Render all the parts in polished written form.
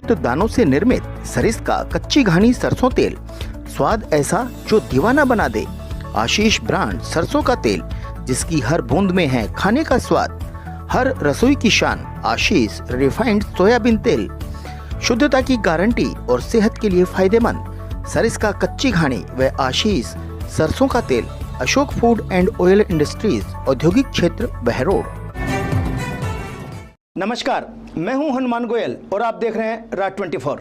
युक्त दानों से निर्मित सरिस्का कच्ची घानी सरसों तेल, स्वाद ऐसा जो दीवाना बना दे। आशीष ब्रांड सरसों का तेल, जिसकी हर बूंद में है खाने का स्वाद। हर रसोई की शान आशीष रिफाइंड सोयाबीन तेल, शुद्धता की गारंटी और सेहत के लिए फायदेमंद। सरिस्का कच्ची घानी व आशीष सरसों का तेल, Ashok food and oil industries, औद्योगिक क्षेत्र बहरोड। नमस्कार, मैं हूं हनुमान गोयल और आप देख रहे हैं राज 24।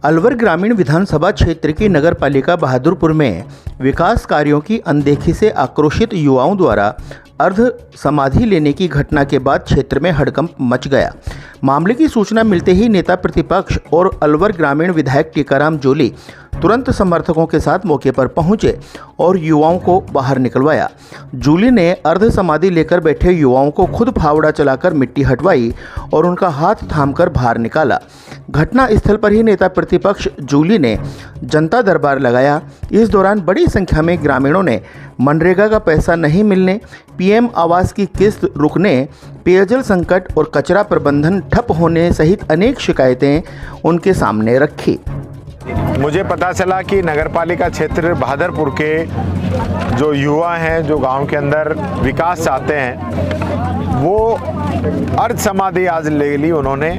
अलवर ग्रामीण विधानसभा क्षेत्र की नगर पालिका बहादुरपुर में विकास कार्यों की अनदेखी से आक्रोशित युवाओं द्वारा अर्ध समाधि लेने की घटना के बाद क्षेत्र में हड़कंप मच गया। मामले की सूचना मिलते ही नेता प्रतिपक्ष और अलवर ग्रामीण विधायक टीकाराम जोली तुरंत समर्थकों के साथ मौके पर पहुंचे और युवाओं को बाहर निकलवाया। जूली ने अर्ध समाधि लेकर बैठे युवाओं को खुद फावड़ा चलाकर मिट्टी हटवाई और उनका हाथ थामकर बाहर निकाला। घटना स्थल पर ही नेता प्रतिपक्ष जूली ने जनता दरबार लगाया। इस दौरान बड़ी संख्या में ग्रामीणों ने मनरेगा का पैसा नहीं मिलने, पीएम आवास की किस्त रुकने, पेयजल संकट और कचरा प्रबंधन ठप होने सहित अनेक शिकायतें उनके सामने रखी। मुझे पता चला कि नगरपालिका क्षेत्र बहादुरपुर के जो युवा हैं, जो गांव के अंदर विकास चाहते हैं, वो अर्ध समाधि आज ले ली उन्होंने।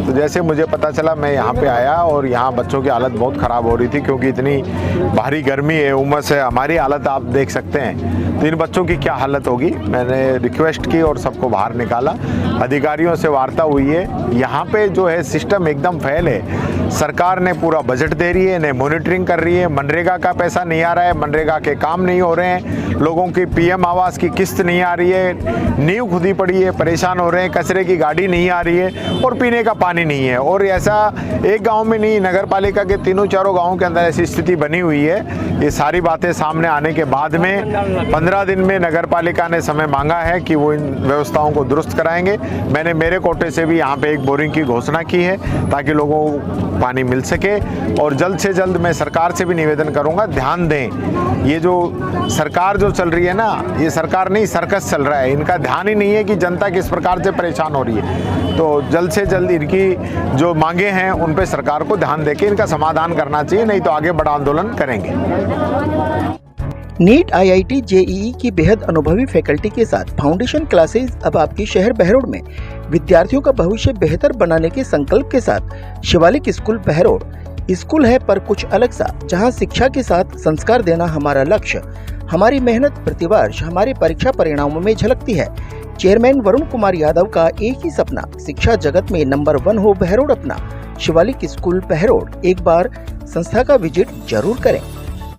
तो जैसे मुझे पता चला मैं यहाँ पे आया और यहाँ बच्चों की हालत बहुत ख़राब हो रही थी, क्योंकि इतनी भारी गर्मी है, उमस है। हमारी हालत आप देख सकते हैं, तो इन बच्चों की क्या हालत होगी। मैंने रिक्वेस्ट की और सबको बाहर निकाला। अधिकारियों से वार्ता हुई है। यहाँ पे जो है सिस्टम एकदम फेल है। सरकार ने पूरा बजट दे रही है, इन्हें मॉनिटरिंग कर रही है, मनरेगा का पैसा नहीं आ रहा है, मनरेगा के काम नहीं हो रहे हैं, लोगों की पीएम आवास की किस्त नहीं आ रही है, नींव खुदी पड़ी है, परेशान हो रहे हैं, कचरे की गाड़ी नहीं आ रही है और पीने का पानी नहीं है। और ऐसा एक गांव में नहीं, नगर पालिका के तीनों चारों गांवों के अंदर ऐसी स्थिति बनी हुई है। ये सारी बातें सामने आने के बाद में 15 दिन में नगर पालिका ने समय मांगा है कि वो इन व्यवस्थाओं को दुरुस्त कराएंगे। मैंने मेरे कोटे से भी यहाँ पे एक बोरिंग की घोषणा की है ताकि लोगों को पानी मिल सके। और जल्द से जल्द मैं सरकार से भी निवेदन करूँगा, ध्यान दें। ये जो सरकार जो चल रही है ना, ये सरकार नहीं, सर्कस चल रहा है। इनका ध्यान ही नहीं है कि जनता किस प्रकार से परेशान हो रही है। तो जल्द से जल्द इनकी जो मांगे हैं उन पे सरकार को ध्यान देके इनका समाधान करना चाहिए, नहीं तो आगे बड़ा आंदोलन करेंगे। नीट, आईआईटी, जेईई की बेहद अनुभवी फैकल्टी के साथ फाउंडेशन क्लासेस अब आपके शहर बहरोड में विद्यार्थियों का भविष्य बेहतर बनाने के संकल्प के साथ शिवालिक स्कूल बहरोड। स्कूल है पर कुछ अलग सा, जहां शिक्षा के साथ संस्कार देना हमारा लक्ष्य। हमारी मेहनत प्रतिवर्ष हमारे परीक्षा परिणामों में झलकती है। चेयरमैन वरुण कुमार यादव का एक ही सपना, शिक्षा जगत में नंबर 1 हो बहरोड अपना। शिवालिक स्कूल बहरोड, एक बार संस्था का विजिट जरूर करें।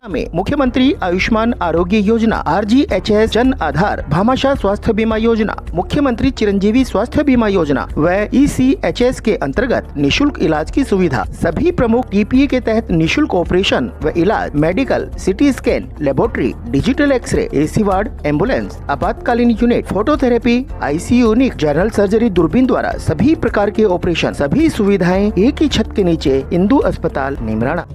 में मुख्यमंत्री आयुष्मान आरोग्य योजना, RGHS जन आधार, भामाशाह स्वास्थ्य बीमा योजना, मुख्यमंत्री चिरंजीवी स्वास्थ्य बीमा योजना व ECHS के अंतर्गत निशुल्क इलाज की सुविधा। सभी प्रमुख TPA के तहत निशुल्क ऑपरेशन व इलाज, medical, CT scan, laboratory, digital x ray, AC ward, ambulance, आपातकालीन unit, phototherapy, ICU unit, general surgery, दूरबीन द्वारा सभी प्रकार के ऑपरेशन, सभी सुविधाएं एक ही छत के नीचे, इंदु अस्पताल, निमराना।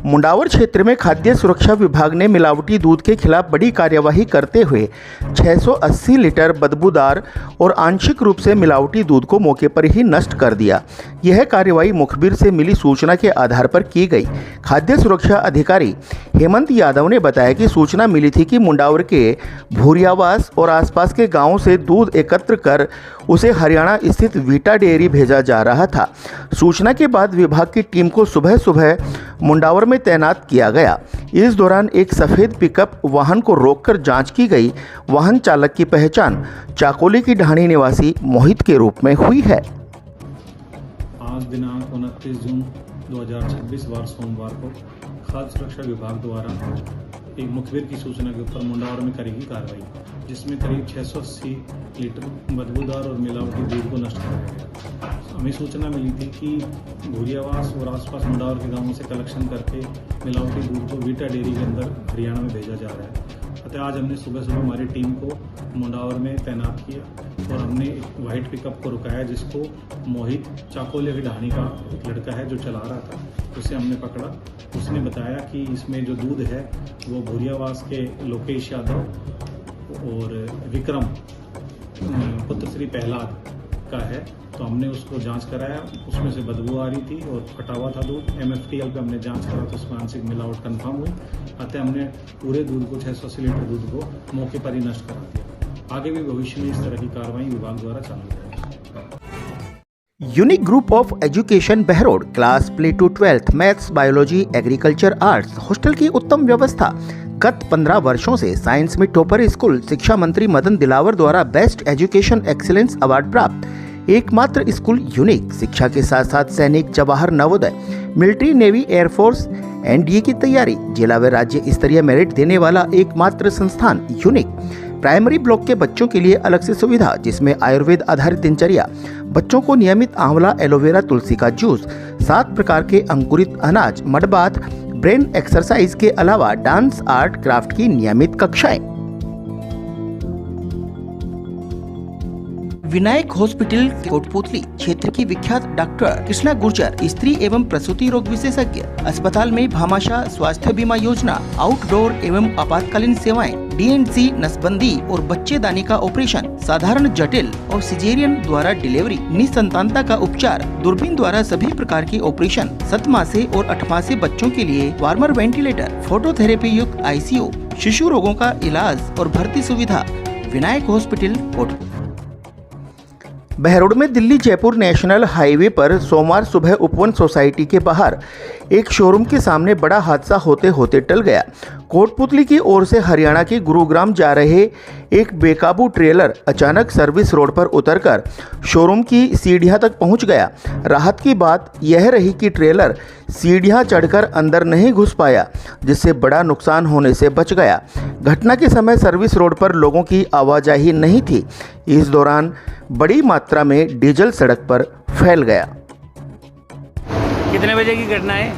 मुंडावर क्षेत्र में खाद्य सुरक्षा विभाग ने मिलावटी दूध के खिलाफ बड़ी कार्यवाही करते हुए 680 लीटर बदबूदार और आंशिक रूप से मिलावटी दूध को मौके पर ही नष्ट कर दिया। यह कार्यवाही मुखबिर से मिली सूचना के आधार पर की गई। खाद्य सुरक्षा अधिकारी हेमंत यादव ने बताया कि सूचना मिली थी कि मुंडावर के भूरियावास और आसपास के गांवों से दूध एकत्र कर उसे हरियाणा स्थित वीटा डेयरी भेजा जा रहा था। सूचना के बाद विभाग की टीम को सुबह सुबह मुंडावर में तैनात किया गया। इस दौरान एक सफ़ेद पिकअप वाहन को रोककर जांच की गई। वाहन चालक की पहचान चाकोली की ढाणी निवासी मोहित के रूप में हुई है। आज दिनांक 29 जून 2026 वार सोमवार को खाद्य सुरक्षा विभाग द्वारा एक मुखबिर की सूचना के ऊपर मुंडावर में करेगी कार्रवाई, जिसमें करीब 680 लीटर बदबूदार और मिलावटी दूध को नष्ट किया गया। हमें सूचना मिली थी कि भूरियावास और आसपास मुंडावर के गांवों से कलेक्शन करके मिलावटी दूध को वीटा डेयरी के अंदर हरियाणा में भेजा जा रहा है। अतः आज हमने सुबह सुबह हमारी टीम को मुंडावर में तैनात किया और हमने एक वाइट पिकअप को रुकाया, जिसको मोहित चाकोले की ढाणी का एक लड़का है जो चला रहा था, उसे हमने पकड़ा। उसने बताया कि इसमें जो दूध है वो भूरियावास के लोकेश यादव और विक्रम पुत्र श्री प्रहलाद का है, तो हमने उसको जांच कराया, उसमें से बदबू आ रही थी और फटा हुआ था दूध। MFTL पे हमने जांच करा तो उसमें आंशिक मिलावट कंफर्म हुई, अतः हमने पूरे दूध को 680 लीटर दूध को मौके पर ही नष्ट करा दिया। आगे भी भविष्य में इस तरह की कार्रवाई विभाग द्वारा चालू रहेगी। Unique group of education Behror class play to 12th maths, biology, agriculture, arts hostel की उत्तम व्यवस्था। गत 15 वर्षों से साइंस में टॉपर स्कूल शिक्षा मंत्री मदन दिलावर द्वारा बेस्ट एजुकेशन एक्सीलेंस अवार्ड प्राप्त एकमात्र स्कूल यूनिक। शिक्षा के साथ साथ सैनिक, Jawahar Navodaya, military, navy, air force, NDA की तैयारी, जिला व राज्य स्तरीय मेरिट देने वाला एकमात्र संस्थान यूनिक। प्राइमरी ब्लॉक के बच्चों के लिए अलग से सुविधा, जिसमें आयुर्वेद आधारित दिनचर्या, बच्चों को नियमित आंवला, एलोवेरा, तुलसी का जूस, 7 प्रकार के अंकुरित अनाज, मड बाथ, ब्रेन एक्सरसाइज के अलावा डांस, आर्ट, क्राफ्ट की नियमित कक्षाएं। विनायक हॉस्पिटल कोटपुतली क्षेत्र की विख्यात डॉक्टर कृष्णा गुर्जर, स्त्री एवं प्रसूति रोग विशेषज्ञ। अस्पताल में भामाशाह स्वास्थ्य बीमा योजना, आउटडोर एवं आपातकालीन सेवाएं, DNC, नसबंदी और बच्चेदानी का ऑपरेशन, साधारण, जटिल और सिजेरियन द्वारा डिलीवरी, निसंतानता का उपचार, दूरबीन द्वारा सभी प्रकार के ऑपरेशन, 7 मासे और 8 मासे बच्चों के लिए वार्मर वेंटिलेटर, फोटोथेरेपी युक्त ICU, शिशु रोगों का इलाज और भर्ती सुविधा। विनायक हॉस्पिटल कोटपुतली। बहरोड में दिल्ली जयपुर नेशनल हाईवे पर सोमवार सुबह उपवन सोसाइटी के बाहर एक शोरूम के सामने बड़ा हादसा होते होते टल गया। कोटपुतली की ओर से हरियाणा के गुरुग्राम जा रहे एक बेकाबू ट्रेलर अचानक सर्विस रोड पर उतरकर शोरूम की सीढ़ियां तक पहुंच गया। राहत की बात यह रही कि ट्रेलर सीढ़ियां चढ़कर अंदर नहीं घुस पाया, जिससे बड़ा नुकसान होने से बच गया। घटना के समय सर्विस रोड पर लोगों की आवाजाही नहीं थी। इस दौरान बड़ी मात्रा में डीजल सड़क पर फैल गया। कितने बजे की घटना है?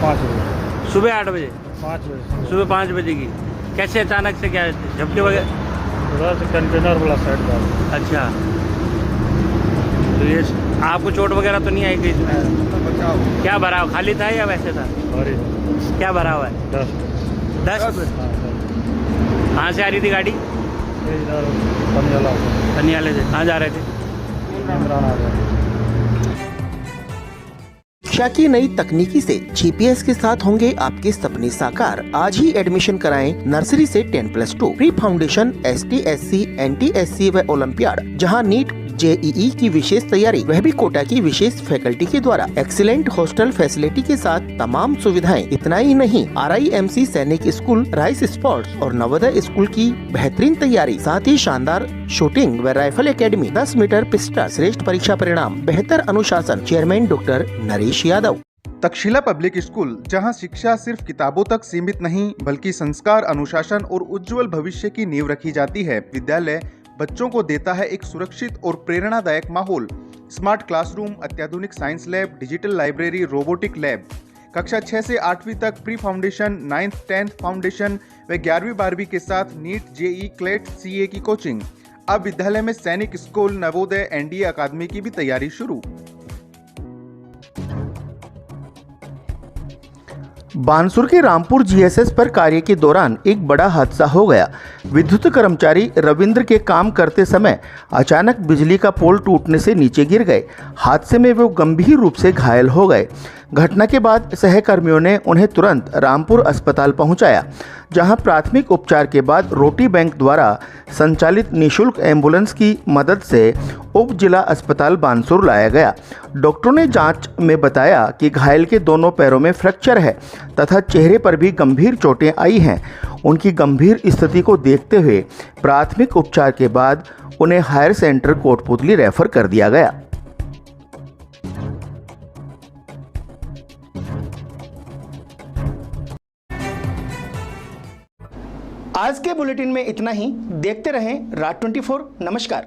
5 बजे। सुबह 8 बजे? 5 बजे। सुबह 5 बजे की। कैसे अचानक से, क्या झपके वगैरह? थोड़ा सा कंटेनर वाला साइड था। अच्छा, तो ये आपको चोट वगैरह तो नहीं आई कहीं इसमें? क्या भरा हुआ, खाली था या वैसे था? भारी। क्या भरा हुआ है? 10। कहाँ से आ रही थी गाड़ी? पनियाले से। कहाँ जा रहे थे? शिक्षा की नई तकनीकी से GPS के साथ होंगे आपके सपने साकार। आज ही एडमिशन कराएं नर्सरी से 10+2 pre foundation, ST, SC, NT, SC व ओलंपियाड, जहां नीट, JEE की विशेष तैयारी, वह भी कोटा की विशेष फैकल्टी के द्वारा। एक्सीलेंट हॉस्टल फैसिलिटी के साथ तमाम सुविधाएं। इतना ही नहीं, RIMC सैनिक स्कूल, राइस स्पोर्ट्स और नवोदय स्कूल की बेहतरीन तैयारी, साथ ही शानदार शूटिंग व राइफल एकेडमी, 10 मीटर पिस्टल, श्रेष्ठ परीक्षा परिणाम, बेहतर अनुशासन। Chairman doctor Naresh Yadav. Takshashila public school, जहां शिक्षा सिर्फ किताबों तक सीमित नहीं बल्कि संस्कार, अनुशासन और उज्जवल भविष्य की नींव रखी जाती है। विद्यालय बच्चों को देता है एक सुरक्षित और प्रेरणादायक माहौल। स्मार्ट क्लासरूम, अत्याधुनिक science lab, digital library, robotic lab. कक्षा 6 से 8वीं तक pre foundation, 9th 10th foundation व 11वीं 12वीं के साथ नीट, JEE, क्लेट, CA की कोचिंग। अब विद्यालय में सैनिक स्कूल, नवोदय, NDA अकादमी की भी तैयारी शुरू। बानसूर के रामपुर GSS पर कार्य के दौरान एक बड़ा हादसा हो गया। विद्युत कर्मचारी रविंद्र के काम करते समय अचानक बिजली का पोल टूटने से नीचे गिर गए। हादसे में वो गंभीर रूप से घायल हो गए। घटना के बाद सहकर्मियों ने उन्हें तुरंत रामपुर अस्पताल पहुंचाया, जहां प्राथमिक उपचार के बाद रोटी बैंक द्वारा संचालित निःशुल्क एम्बुलेंस की मदद से उप जिला अस्पताल बानसूर लाया गया। डॉक्टरों ने जांच में बताया कि घायल के दोनों पैरों में फ्रैक्चर है तथा चेहरे पर भी गंभीर चोटें आई हैं। उनकी गंभीर स्थिति को देखते हुए प्राथमिक उपचार के बाद उन्हें हायर सेंटर कोटपुतली रेफर कर दिया गया। आज के बुलेटिन में इतना ही। देखते रहें रात 24। नमस्कार।